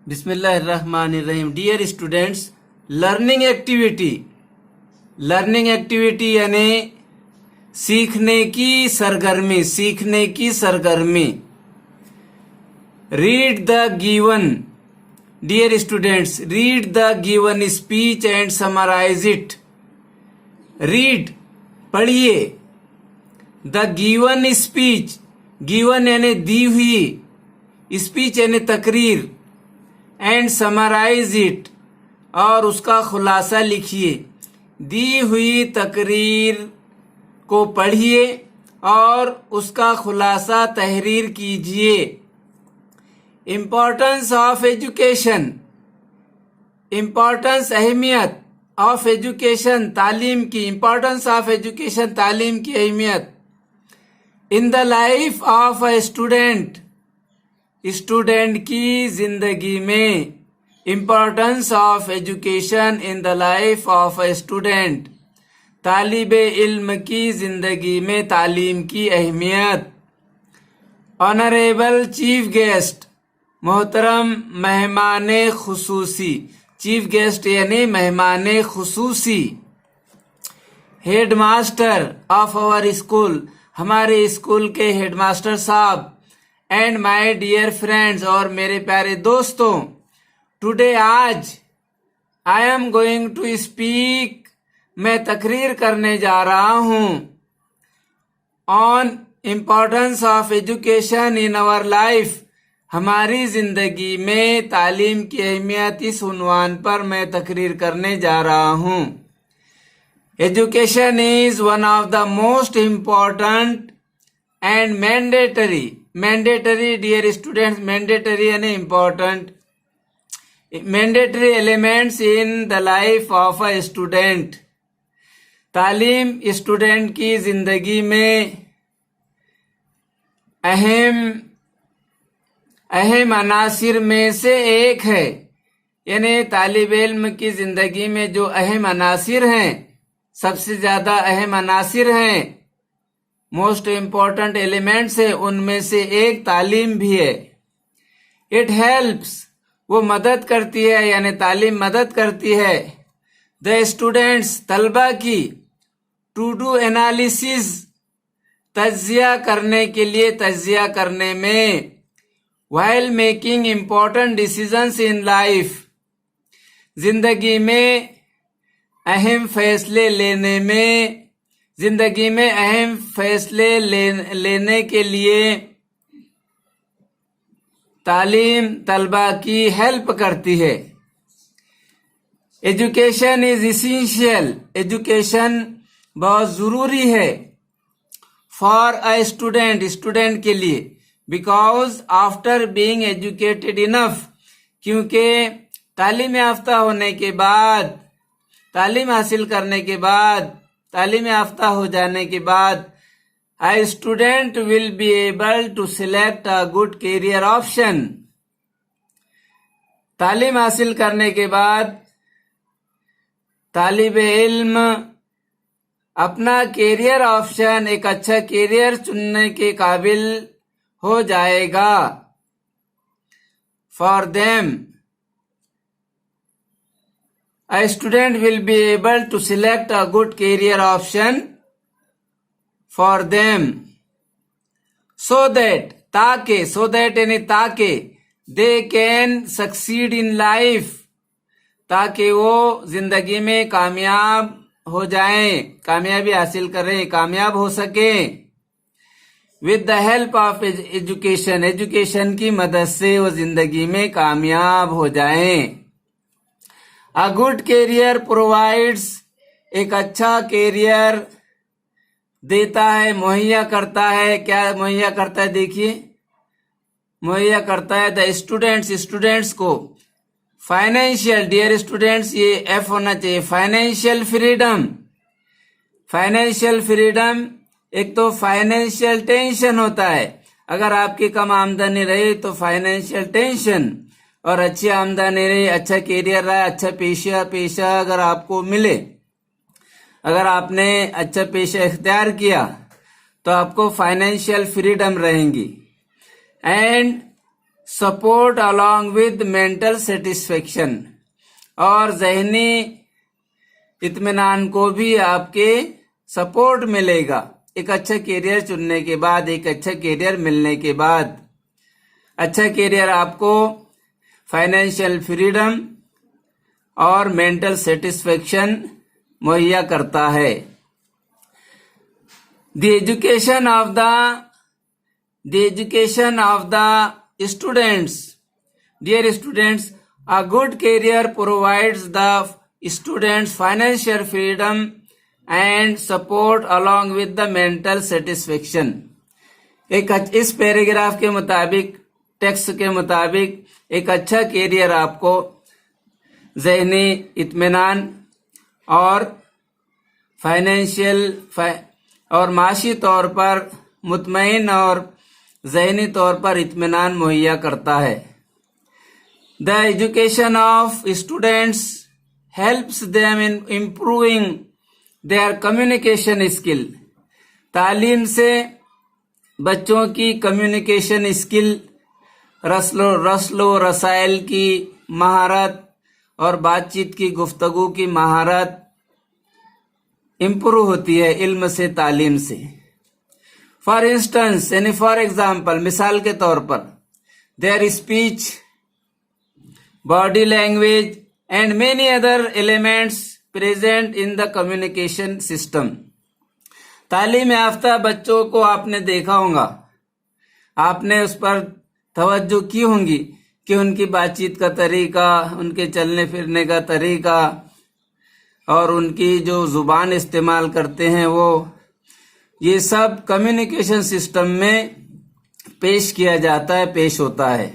बिस्मिल्लाहिर्रहमानिर्रहीम। Dear students, learning activity यानी सीखने की सरगर्मी। Read the given, dear students, read the given speech and summarise it. Read पढ़िए, द गिवन स्पीच, गिवन यानी दी हुई, स्पीच यानी तकरीर, एंड समराइज इट और उसका खुलासा लिखिए। दी हुई तकरीर को पढ़िए और उसका खुलासा तहरीर कीजिए। इम्पोर्टेंस ऑफ एजुकेशन, इम्पोर्टेंस अहमियत ऑफ एजुकेशन तालीम की, इम्पोर्टेंस ऑफ एजुकेशन तालीम की अहमियत। In the life of a student, student की जिंदगी में। Importance of education in the life of a student, तालिबे इल्म की जिंदगी में तालीम की अहमियत। ऑनरेबल चीफ गेस्ट, मोहतरम मेहमान खुसूसी, चीफ गेस्ट यानी मेहमान खुसूसी। Head master of our school, हमारे स्कूल के हेडमास्टर साहब। एंड माई डियर फ्रेंड्स, और मेरे प्यारे दोस्तों। टुडे आज, I am going to speak, मैं तकरीर करने जा रहा हूं। On importance of education in our life, हमारी जिंदगी में तालीम की अहमियत, इस उन्वान पर मैं तकरीर करने जा रहा हूं। Education is one of the most important and mandatory dear students, mandatory यानी important, mandatory elements in the life of a student. तालीम स्टूडेंट की जिंदगी में अहम अनासिर में से एक है। यानी तालिब इल्म की जिंदगी में जो अहम अनासिर हैं, सबसे ज्यादा अहम अनासिर हैं, मोस्ट इम्पोर्टेंट एलिमेंट्स है, उनमें से एक तालीम भी है। इट हेल्प्स, वो मदद करती है, यानी तालीम मदद करती है। द स्टूडेंट्स, तलबा की, टू डू एनालिसिस, तज्जिया करने के लिए, तज्जिया करने में। While making important decisions in life, जिंदगी में अहम फैसले लेने में, जिंदगी में अहम फैसले लेने के लिए तालीम तलबा की हेल्प करती है। एजुकेशन इज इसेंशियल, एजुकेशन बहुत जरूरी है। फॉर अ स्टूडेंट, स्टूडेंट के लिए। Because after being educated enough, क्योंकि तालीम याफ्ता होने के बाद, तालीम हासिल करने के बाद, तालीम याफ्ता हो जाने के बाद, a student will be able to select a good career option। तालीम हासिल करने के बाद तालिब इल्म अपना कैरियर ऑप्शन, एक अच्छा कैरियर चुनने के काबिल हो जाएगा। For them, a student will be able to select a good career option for them, so that, ताकि, so that यानी ताकि, they can succeed in life, ताकि वो जिंदगी में कामयाब हो जाएं, कामयाबी हासिल करें, कामयाब हो सके। With the help of education, education की मदद से वो जिंदगी में कामयाब हो जाएं। A good career provides, एक अच्छा कैरियर देता है, मुहैया करता है। क्या मुहैया करता है? देखिए, मुहैया करता है द स्टूडेंट्स, स्टूडेंट्स को फाइनेंशियल, डियर स्टूडेंट्स ये एफ होना चाहिए, फाइनेंशियल फ्रीडम। फाइनेंशियल फ्रीडम, एक तो फाइनेंशियल टेंशन होता है, अगर आपकी कम आमदनी रही तो फाइनेंशियल टेंशन, और अच्छी आमदनी रही, अच्छा कैरियर रहा, अच्छा पेशा अगर आपको मिले, अगर आपने अच्छा पेशा इख्तियार किया तो आपको फाइनेंशियल फ्रीडम रहेंगी। And support along with mental satisfaction, और जहनी इत्मीनान को भी आपके सपोर्ट मिलेगा एक अच्छा कैरियर चुनने के बाद, एक अच्छा कैरियर मिलने के बाद। अच्छा कैरियर आपको फाइनेंशियल फ्रीडम और मेंटल सेटिस्फेक्शन मुहैया करता है। The education of the students, dear students, a good career provides the students financial freedom and support along with the mental satisfaction. इस पैराग्राफ के मुताबिक, टेक्स्ट के मुताबिक, एक अच्छा कैरियर आपको ज़हनी इत्मीनान और फाइनेंशियल और माशी तौर पर मुतमईन और ज़हनी तौर पर इत्मीनान मुहैया करता है। The education of students helps them in improving there communication skill. तालीम से बच्चों की कम्युनिकेशन स्किल, रसलो रसायल की महारत और बातचीत की गुफ्तगू की महारत इम्प्रूव होती है इल्म से, तालीम से। फॉर इंस्टेंस यानी फॉर एग्जाम्पल, मिसाल के तौर पर, there speech, body language and many other elements present in the communication system. तालीम याफ्ता बच्चों को आपने देखा होगा, आपने उस पर तवज्जो की होंगी कि उनकी बातचीत का तरीका, उनके चलने फिरने का तरीका और उनकी जो जुबान इस्तेमाल करते हैं वो, ये सब कम्युनिकेशन सिस्टम में पेश किया जाता है, पेश होता है।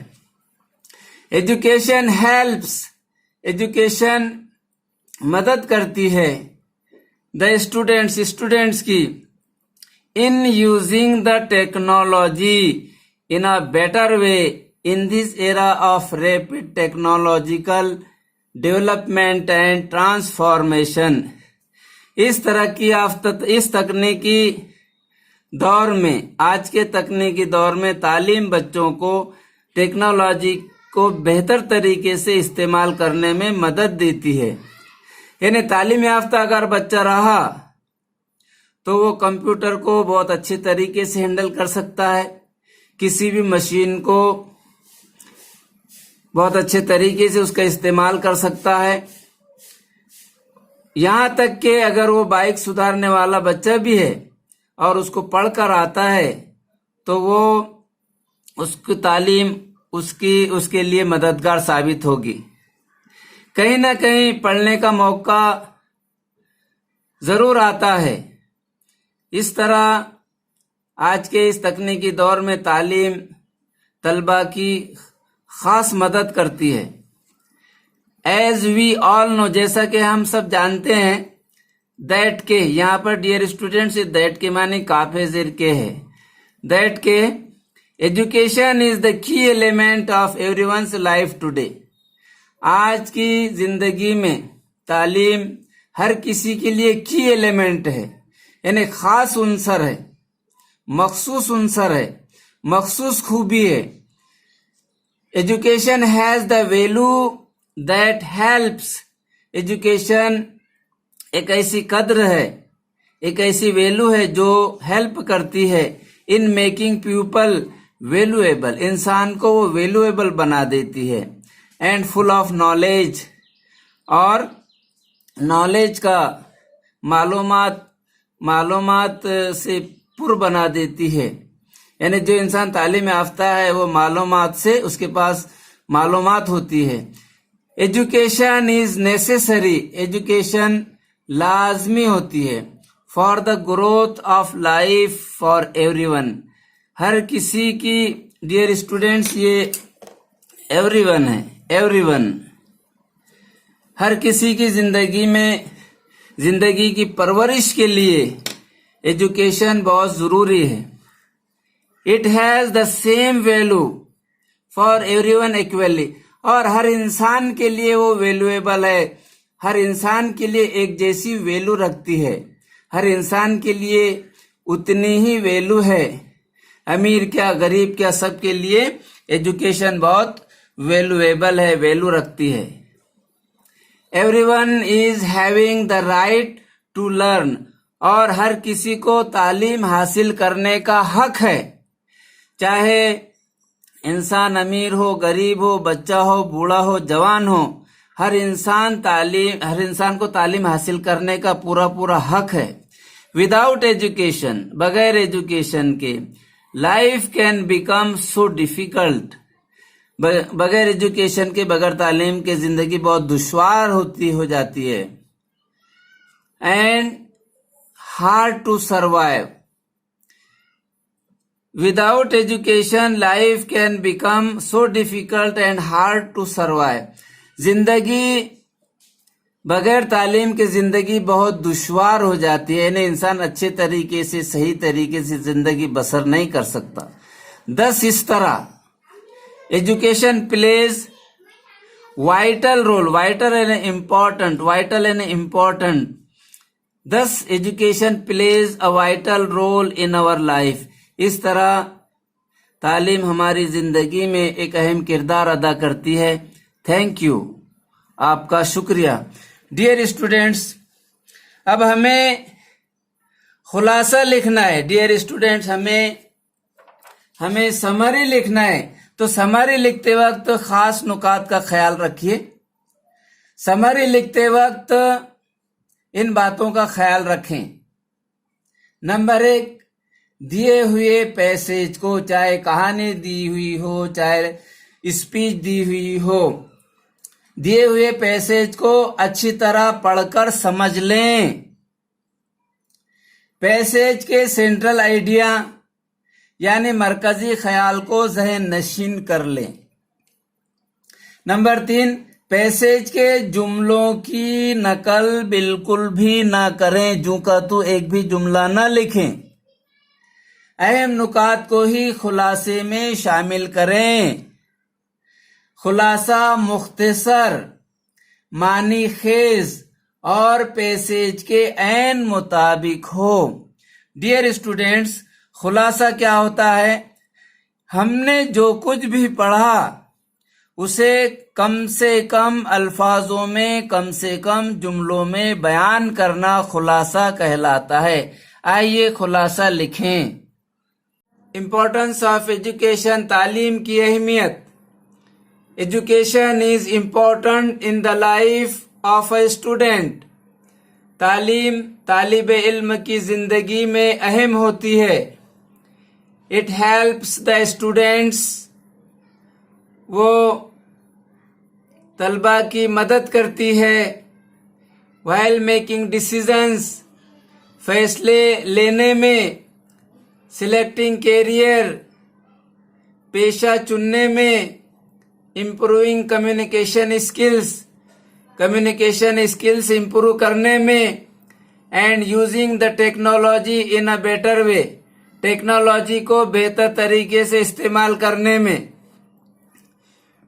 एजुकेशन हेल्प्स, एजुकेशन मदद करती है द स्टूडेंट्स की in using the technology in a better way in this era of rapid technological development and transformation. इस तकनीकी दौर में, आज के तकनीकी दौर में तालीम बच्चों को टेक्नोलॉजी को बेहतर तरीके से इस्तेमाल करने में मदद देती है। यानी तालीम याफ्ता अगर बच्चा रहा तो वो कंप्यूटर को बहुत अच्छे तरीके से हैंडल कर सकता है, किसी भी मशीन को बहुत अच्छे तरीके से उसका इस्तेमाल कर सकता है। यहां तक कि अगर वो बाइक सुधारने वाला बच्चा भी है और उसको पढ़कर आता है तो वो उसकी तालीम उसके लिए मददगार साबित होगी। कहीं ना कहीं पढ़ने का मौका जरूर आता है। इस तरह आज के इस तकनीकी दौर में तालीम तलबा की खास मदद करती है। एज वी ऑल नो, जैसा कि हम सब जानते हैं, दैट के, यहाँ पर डियर स्टूडेंट्स दैट के माने काफे ज़ेर के है। दैट के education is the key element of everyone's life today. आज की जिंदगी में तालीम हर किसी के लिए की एलिमेंट है, यानी खास उनसर है, मखसूस उनसर है, मखसूस खूबी है। Education has the value that helps. Education एक ऐसी कद्र है, एक ऐसी वैल्यू है जो हेल्प करती है इन मेकिंग पीपल वैल्यूएबल। इंसान को वो वैल्यूएबल बना देती है। एंड फुल ऑफ नॉलेज, और नॉलेज का मालूमात से पुर बना देती है। यानी जो इंसान तालीम याफ्ता है वो मालूमात से, उसके पास मालूमात होती है। एजुकेशन इज नेसेसरी, एजुकेशन लाजमी होती है for the growth of life for everyone. हर किसी की, डियर स्टूडेंट्स, ये एवरीवन है, एवरीवन। हर किसी की जिंदगी में, जिंदगी की परवरिश के लिए एजुकेशन बहुत जरूरी है। It has the same value for everyone equally, और हर इंसान के लिए वो वैल्यूएबल है, हर इंसान के लिए एक जैसी वैल्यू रखती है, हर इंसान के लिए उतनी ही वैल्यू है। अमीर क्या, गरीब क्या, सबके लिए एजुकेशन बहुत वैल्यूएबल है, वैल्यू रखती है। Everyone is having the right to learn, और हर किसी को तालीम हासिल करने का हक है, चाहे इंसान अमीर हो, गरीब हो, बच्चा हो, बूढ़ा हो, जवान हो, हर इंसान को तालीम हासिल करने का पूरा हक है। विदाउट एजुकेशन, बगैर एजुकेशन के, life can become so difficult, बगैर एजुकेशन के, बगैर तालीम के जिंदगी बहुत दुश्वार हो जाती है। And hard to survive. Without education, life can become so difficult and hard to survive. जिंदगी बगैर तालीम के जिंदगी बहुत दुश्वार हो जाती है, यानी इंसान अच्छे तरीके से, सही तरीके से जिंदगी बसर नहीं कर सकता। दस इस तरह education plays vital role, vital and important. Thus, education plays a vital role in our life. इस तरह तालीम हमारी जिंदगी में एक अहम किरदार अदा करती है। थैंक यू, आपका शुक्रिया। डियर स्टूडेंट्स, अब हमें खुलासा लिखना है। डियर स्टूडेंट्स, हमें समरी लिखना है। तो समरी लिखते वक्त खास नुकात का ख्याल रखिए। समरी लिखते वक्त इन बातों का ख्याल रखें। नंबर 1, दिए हुए पैसेज को, चाहे कहानी दी हुई हो, चाहे स्पीच दी हुई हो, दिए हुए पैसेज को अच्छी तरह पढ़कर समझ लें। पैसेज के सेंट्रल आइडिया यानी मरकजी ख्याल को जहन नशीन कर लें। नंबर 3, पैसेज के जुमलों की नकल बिल्कुल भी ना करें, जू का तू एक भी जुमला ना लिखें। अहम नुकात को ही खुलासे में शामिल करें। खुलासा मुख्तसर, मानी खेज और पैसेज के ऐन मुताबिक हो। डियर स्टूडेंट्स, खुलासा क्या होता है? हमने जो कुछ भी पढ़ा उसे कम से कम अल्फाजों में, कम से कम जुमलों में बयान करना खुलासा कहलाता है। आइए खुलासा लिखें। इम्पोर्टेंस ऑफ एजुकेशन, तालीम की अहमियत। Education is important in the life of a student. तालीम तालिब इल्म की जिंदगी में अहम होती है। इट हेल्प्स द स्टूडेंट्स, वो तलबा की मदद करती है। व्हाइल मेकिंग डिसीजंस, फैसले लेने में। सिलेक्टिंग कैरियर, पेशा चुनने में। इम्प्रूविंग कम्युनिकेशन स्किल्स इम्प्रूव करने में। And using the technology in a better way, technology को बेहतर तरीके से इस्तेमाल करने में।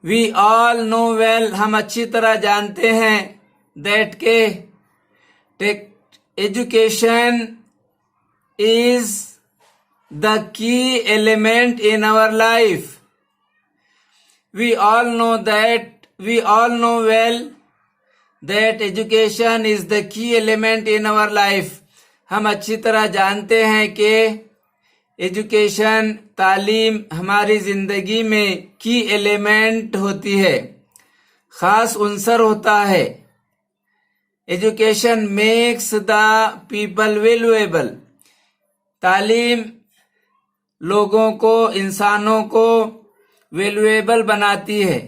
वी ऑल नो वेल, हम अच्छी तरह जानते हैं, दैट के education is the key element in our life. We all know well that education is the key element in our life. हम अच्छी तरह जानते हैं कि एजुकेशन, तालीम हमारी जिंदगी में की एलिमेंट होती है, खास उनसर होता है। Education makes the people valuable, तालीम लोगों को, इंसानों को वैल्यूएबल बनाती है।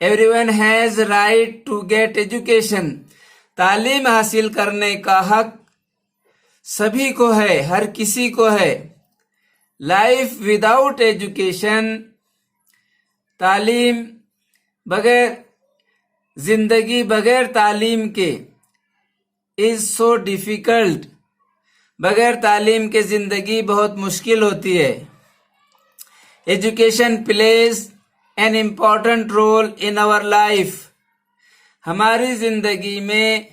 Everyone has right to get education, तालीम हासिल करने का हक सभी को है, हर किसी को है। लाइफ विदाउट एजुकेशन, तालीम बगैर, जिंदगी बगैर तालीम के, इज सो डिफिकल्ट, बगैर तालीम के जिंदगी बहुत मुश्किल होती है। Education plays an important role in our life, हमारी जिंदगी में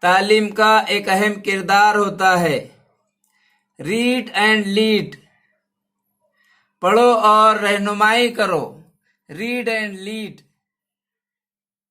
तालीम का एक अहम किरदार होता है। रीड एंड लीड, पढ़ो और रहनुमाई करो. Read and lead.